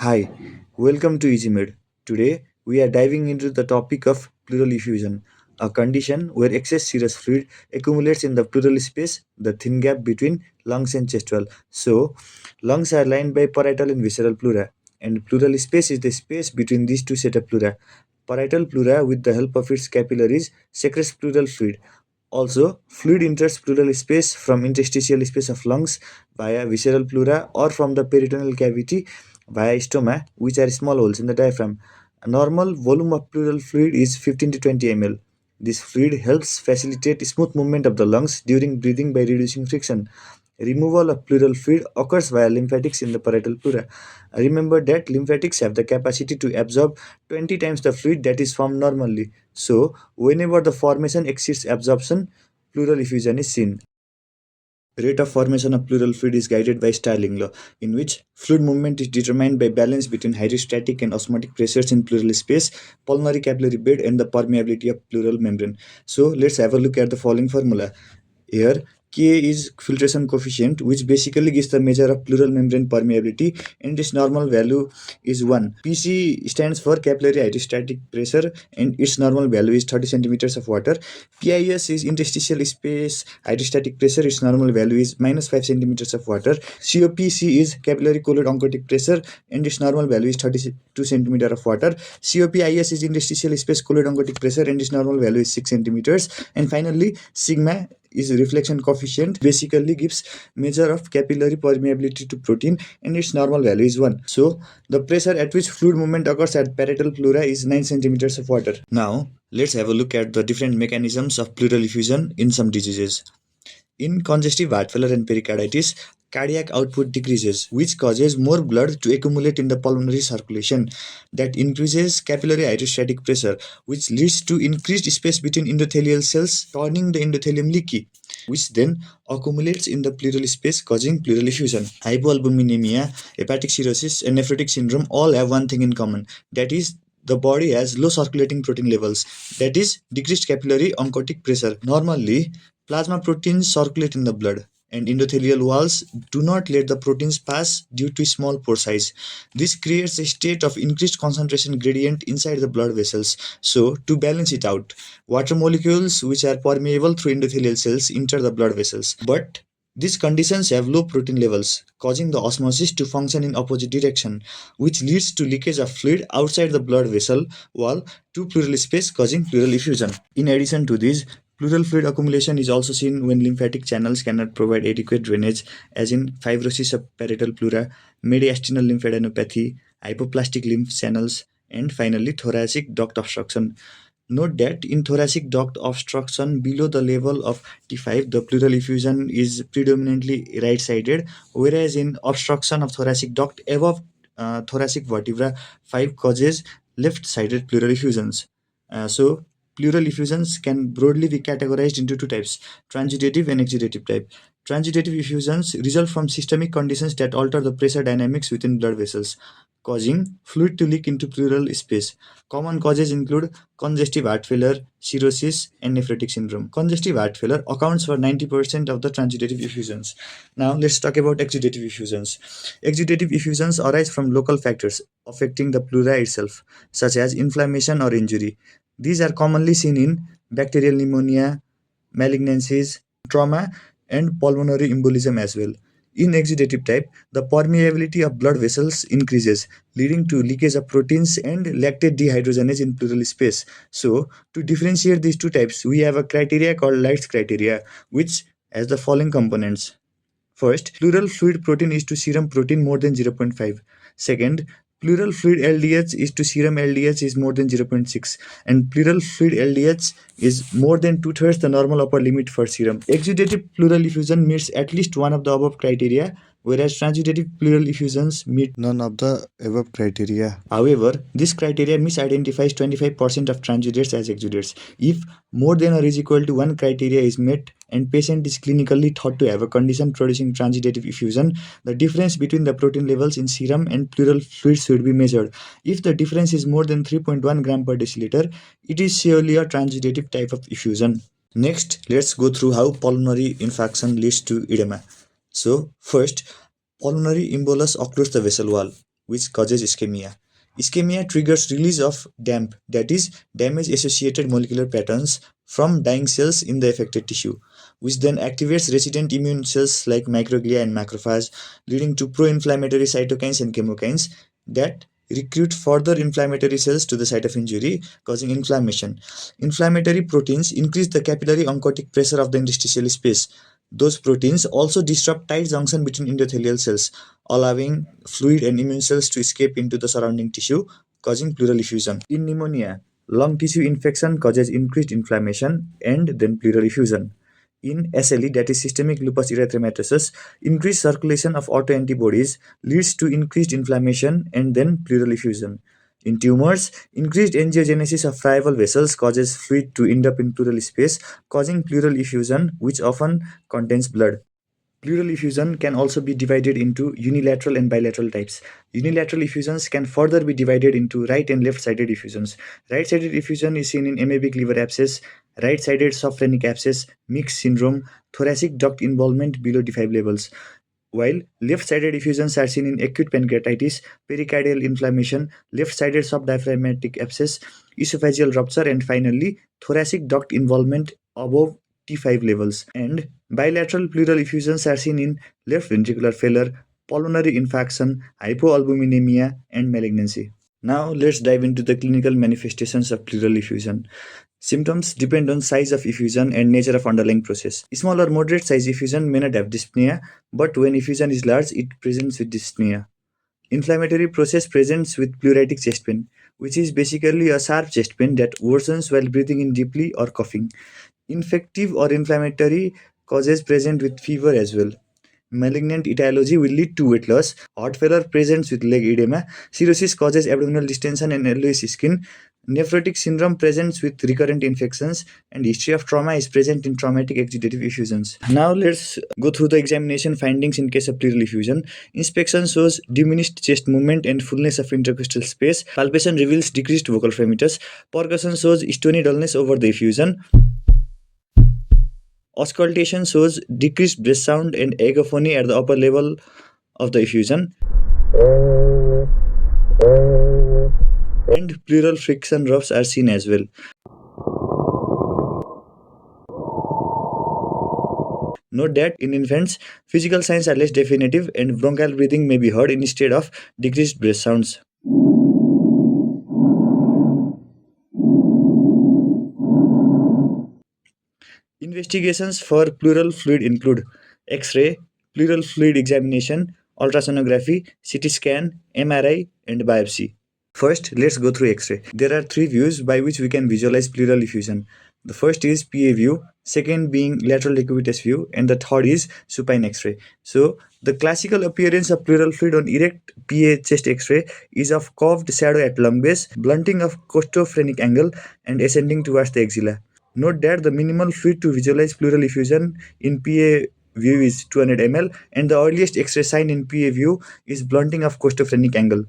Hi, welcome to EasyMed. Today, we are diving into the topic of pleural effusion, a condition where excess serous fluid accumulates in the pleural space, the thin gap between lungs and chest wall. So, lungs are lined by parietal and visceral pleura, and pleural space is the space between these two sets of pleura. Parietal pleura, with the help of its capillaries, secretes pleural fluid. Also, fluid enters pleural space from interstitial space of lungs via visceral pleura or from the peritoneal cavity via stoma, which are small holes in the diaphragm. A normal volume of pleural fluid is 15 to 20 ml. This fluid helps facilitate smooth movement of the lungs during breathing by reducing friction. Removal of pleural fluid occurs via lymphatics in the parietal pleura. Remember that lymphatics have the capacity to absorb 20 times the fluid that is formed normally. So, whenever the formation exceeds absorption, pleural effusion is seen. Rate of formation of pleural fluid is guided by Starling law, in which fluid movement is determined by balance between hydrostatic and osmotic pressures in pleural space, pulmonary capillary bed, and the permeability of pleural membrane. So let's have a look at the following formula. Here, Ka is filtration coefficient, which basically gives the measure of pleural membrane permeability, and its normal value is 1. Pc stands for capillary hydrostatic pressure, and its normal value is 30 centimeters of water. Pis is interstitial space hydrostatic pressure, its normal value is minus 5 centimeters of water. COPC is capillary colloid oncotic pressure, and its normal value is 32 centimeters of water. COPIS is interstitial space colloid oncotic pressure, and its normal value is 6 centimeters. And finally, sigma is reflection coefficient, basically gives measure of capillary permeability to protein, and its normal value is 1. So the pressure at which fluid movement occurs at parietal pleura is 9 centimeters of water. Now let's have a look at the different mechanisms of pleural effusion in some diseases. In congestive heart failure and pericarditis, cardiac output decreases, which causes more blood to accumulate in the pulmonary circulation. That increases capillary hydrostatic pressure, which leads to increased space between endothelial cells, turning the endothelium leaky, which then accumulates in the pleural space, causing pleural effusion. Hypoalbuminemia, hepatic cirrhosis, and nephrotic syndrome all have one thing in common, that is, the body has low circulating protein levels, that is, decreased capillary oncotic pressure. Normally, plasma proteins circulate in the blood, and endothelial walls do not let the proteins pass due to small pore size. This creates a state of increased concentration gradient inside the blood vessels. So, to balance it out, water molecules which are permeable through endothelial cells enter the blood vessels. But these conditions have low protein levels, causing the osmosis to function in opposite direction, which leads to leakage of fluid outside the blood vessel wall to pleural space, causing pleural effusion. In addition to this, pleural fluid accumulation is also seen when lymphatic channels cannot provide adequate drainage, as in fibrosis of parietal pleura, mediastinal lymphadenopathy, hypoplastic lymph channels, and finally thoracic duct obstruction. Note that in thoracic duct obstruction below the level of T5, the pleural effusion is predominantly right-sided, whereas in obstruction of thoracic duct above thoracic vertebra 5 causes left-sided pleural effusions. So, pleural effusions can broadly be categorized into two types, transitive and exudative type. Transitive effusions result from systemic conditions that alter the pressure dynamics within blood vessels, causing fluid to leak into pleural space. Common causes include congestive heart failure, cirrhosis, and nephrotic syndrome. Congestive heart failure accounts for 90% of the transitive effusions. Now, let's talk about exudative effusions. Exudative effusions arise from local factors affecting the pleura itself, such as inflammation or injury. These are commonly seen in bacterial pneumonia, malignancies, trauma, and pulmonary embolism as well. In exudative type, the permeability of blood vessels increases, leading to leakage of proteins and lactate dehydrogenase in pleural space. So, to differentiate these two types, we have a criteria called Light's criteria, which has the following components. First, pleural fluid protein is to serum protein more than 0.5. Second, pleural fluid LDH is to serum LDH is more than 0.6, and pleural fluid LDH is more than two-thirds the normal upper limit for serum. Exudative pleural effusion meets at least one of the above criteria, whereas transudative pleural effusions meet none of the above criteria. However, this criteria misidentifies 25% of transudates as exudates. If more than or is equal to one criteria is met and patient is clinically thought to have a condition producing transudative effusion, the difference between the protein levels in serum and pleural fluid should be measured. If the difference is more than 3.1 gram per deciliter, it is surely a transudative type of effusion. Next, let's go through how pulmonary infarction leads to edema. So, first, pulmonary embolus occludes the vessel wall. which causes ischemia. Ischemia triggers release of DAMP, that is, damage-associated molecular patterns, from dying cells in the affected tissue, which then activates resident immune cells like microglia and macrophage, leading to pro-inflammatory cytokines and chemokines that recruit further inflammatory cells to the site of injury, causing inflammation. Inflammatory proteins increase the capillary oncotic pressure of the interstitial space. Those proteins also disrupt tight junction between endothelial cells, allowing fluid and immune cells to escape into the surrounding tissue, causing pleural effusion. In pneumonia, lung tissue infection causes increased inflammation and then pleural effusion. In SLE, that is systemic lupus erythematosus, increased circulation of autoantibodies leads to increased inflammation and then pleural effusion. In tumors, increased angiogenesis of friable vessels causes fluid to end up in pleural space, causing pleural effusion, which often contains blood. Pleural effusion can also be divided into unilateral and bilateral types. Unilateral effusions can further be divided into right and left-sided effusions. Right-sided effusion is seen in amoebic liver abscess, right-sided subphrenic abscess, mixed syndrome, thoracic duct involvement below D5 levels, while left-sided effusions are seen in acute pancreatitis, pericardial inflammation, left-sided subdiaphragmatic abscess, esophageal rupture, and finally thoracic duct involvement above T5 levels. And bilateral pleural effusions are seen in left ventricular failure, pulmonary infarction, hypoalbuminemia, and malignancy. Now let's dive into the clinical manifestations of pleural effusion. Symptoms depend on size of effusion and nature of underlying process. Small or moderate size effusion may not have dyspnea, but when effusion is large, it presents with dyspnea. Inflammatory process presents with pleuritic chest pain, which is basically a sharp chest pain that worsens while breathing in deeply or coughing. Infective or inflammatory causes present with fever as well. Malignant etiology will lead to weight loss. Heart failure presents with leg edema. Cirrhosis causes abdominal distension and yellowish skin. Nephrotic syndrome presents with recurrent infections, and history of trauma is present in traumatic exudative effusions. Now let's go through the examination findings in case of pleural effusion. Inspection shows diminished chest movement and fullness of intercostal space. Palpation reveals decreased vocal fremitus. Percussion shows stony dullness over the effusion. Auscultation shows decreased breath sound and agophony at the upper level of the effusion. And pleural friction rubs are seen as well. Note that in infants, physical signs are less definitive and bronchial breathing may be heard instead of decreased breath sounds. Investigations for pleural fluid include X-ray, pleural fluid examination, ultrasonography, CT scan, MRI, and biopsy. First, let's go through X-ray. There are three views by which we can visualize pleural effusion. The first is PA view, second being lateral decubitus view, and the third is supine X-ray. So, the classical appearance of pleural fluid on erect PA chest X-ray is of curved shadow at lung base, blunting of costophrenic angle, and ascending towards the axilla. Note that the minimal fluid to visualize pleural effusion in PA view is 200 ml, and the earliest X-ray sign in PA view is blunting of costophrenic angle.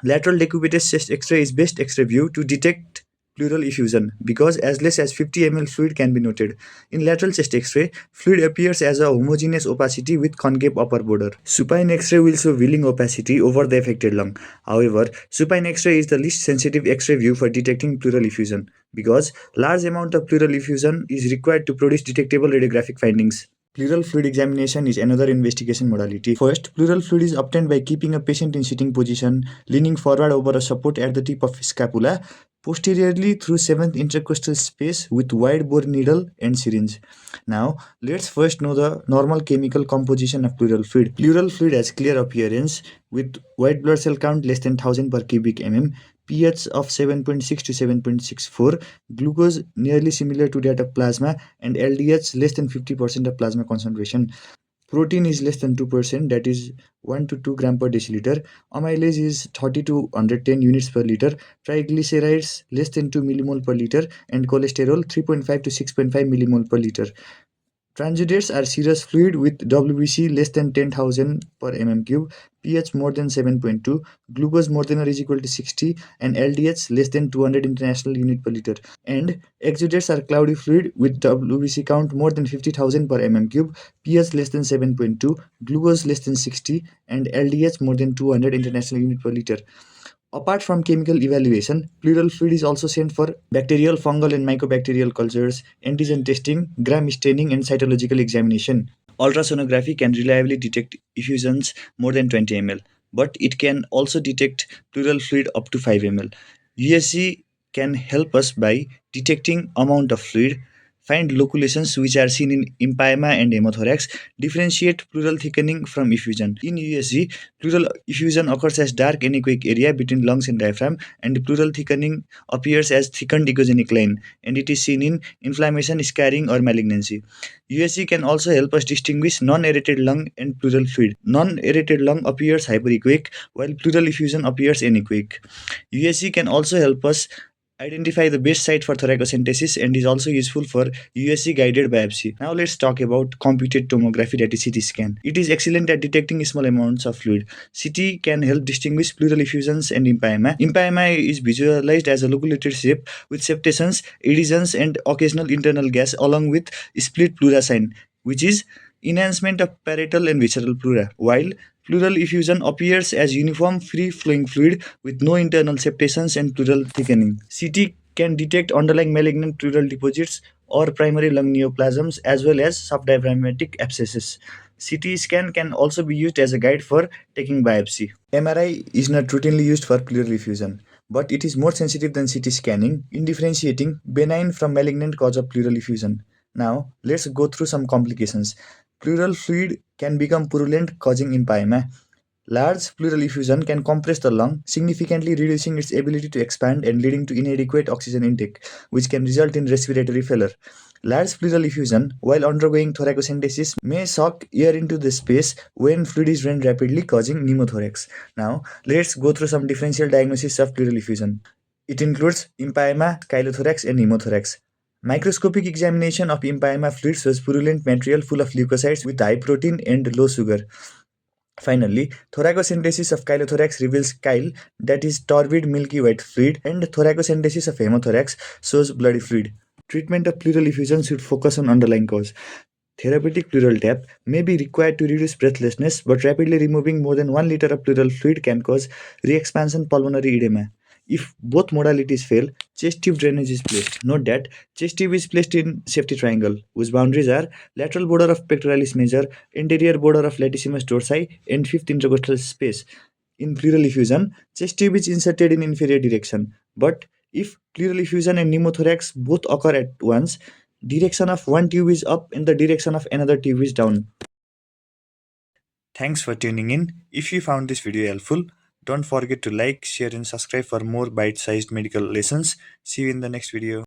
Lateral decubitus chest X-ray is best X-ray view to detect pleural effusion because as less as 50 ml fluid can be noted. In lateral chest X-ray, fluid appears as a homogeneous opacity with concave upper border. Supine X-ray will show wheeling opacity over the affected lung. However, supine X-ray is the least sensitive X-ray view for detecting pleural effusion because large amount of pleural effusion is required to produce detectable radiographic findings. Pleural fluid examination is another investigation modality. First, pleural fluid is obtained by keeping a patient in sitting position, leaning forward over a support at the tip of scapula, posteriorly through 7th intercostal space with wide bore needle and syringe. Now, let's first know the normal chemical composition of pleural fluid. Pleural fluid has clear appearance with white blood cell count less than 1000 per cubic mm, pH of 7.6 to 7.64, glucose nearly similar to that of plasma, and LDH less than 50% of plasma concentration. Protein is less than 2%, that is 1 to 2 gram per deciliter. Amylase is 30 to 110 units per liter. Triglycerides less than 2 millimole per liter, and cholesterol 3.5 to 6.5 millimole per liter. Transudates are serous fluid with WBC less than 10,000 per mm cube, pH more than 7.2, glucose more than or is equal to 60, and LDH less than 200 international unit per liter. And exudates are cloudy fluid with WBC count more than 50,000 per mm cube, pH less than 7.2, glucose less than 60, and LDH more than 200 international unit per liter. Apart from chemical evaluation, pleural fluid is also sent for bacterial, fungal, and mycobacterial cultures, antigen testing, gram staining, and cytological examination. Ultrasonography can reliably detect effusions more than 20 ml, but it can also detect pleural fluid up to 5 ml. USC can help us by detecting amount of fluid, find loculations which are seen in empyema and hemothorax, differentiate pleural thickening from effusion. In USG, pleural effusion occurs as dark anechoic area between lungs and diaphragm, and pleural thickening appears as thickened echogenic line, and it is seen in inflammation, scarring, or malignancy. USG can also help us distinguish non-aerated lung and pleural fluid. Non-aerated lung appears hyperechoic, while pleural effusion appears anechoic. USG can also help us identify the best site for thoracocentesis and is also useful for USC guided biopsy. Now let's talk about computed tomography, that is CT scan. It is excellent at detecting small amounts of fluid. CT can help distinguish pleural effusions and empyema. Empyema is visualized as a loculated shape with septations, adhesions, and occasional internal gas along with split pleura sign, which is enhancement of parietal and visceral pleura, while pleural effusion appears as uniform free-flowing fluid with no internal septations and pleural thickening. CT can detect underlying malignant pleural deposits or primary lung neoplasms as well as subdiaphragmatic abscesses. CT scan can also be used as a guide for taking biopsy. MRI is not routinely used for pleural effusion, but it is more sensitive than CT scanning in differentiating benign from malignant cause of pleural effusion. Now, let's go through some complications. Pleural fluid can become purulent, causing empyema. Large pleural effusion can compress the lung, significantly reducing its ability to expand and leading to inadequate oxygen intake, which can result in respiratory failure. Large pleural effusion, while undergoing thoracocentesis, may suck air into the space when fluid is drained rapidly, causing pneumothorax. Now, let's go through some differential diagnosis of pleural effusion. It includes empyema, chylothorax, and pneumothorax. Microscopic examination of empyema fluid shows purulent material full of leukocytes with high protein and low sugar. Finally, thoracocentesis of chylothorax reveals chyle, that is turbid milky white fluid, and thoracocentesis of hemothorax shows bloody fluid. Treatment of pleural effusion should focus on underlying cause. Therapeutic pleural tap may be required to reduce breathlessness, but rapidly removing more than 1 liter of pleural fluid can cause re-expansion pulmonary edema. If both modalities fail, chest tube drainage is placed. Note that chest tube is placed in safety triangle, whose boundaries are lateral border of pectoralis major, anterior border of latissimus dorsi, and fifth intercostal space. In pleural effusion, chest tube is inserted in inferior direction. But if pleural effusion and pneumothorax both occur at once, direction of one tube is up and the direction of another tube is down. Thanks for tuning in. If you found this video helpful, don't forget to like, share, and subscribe for more bite sized medical lessons. See you in the next video.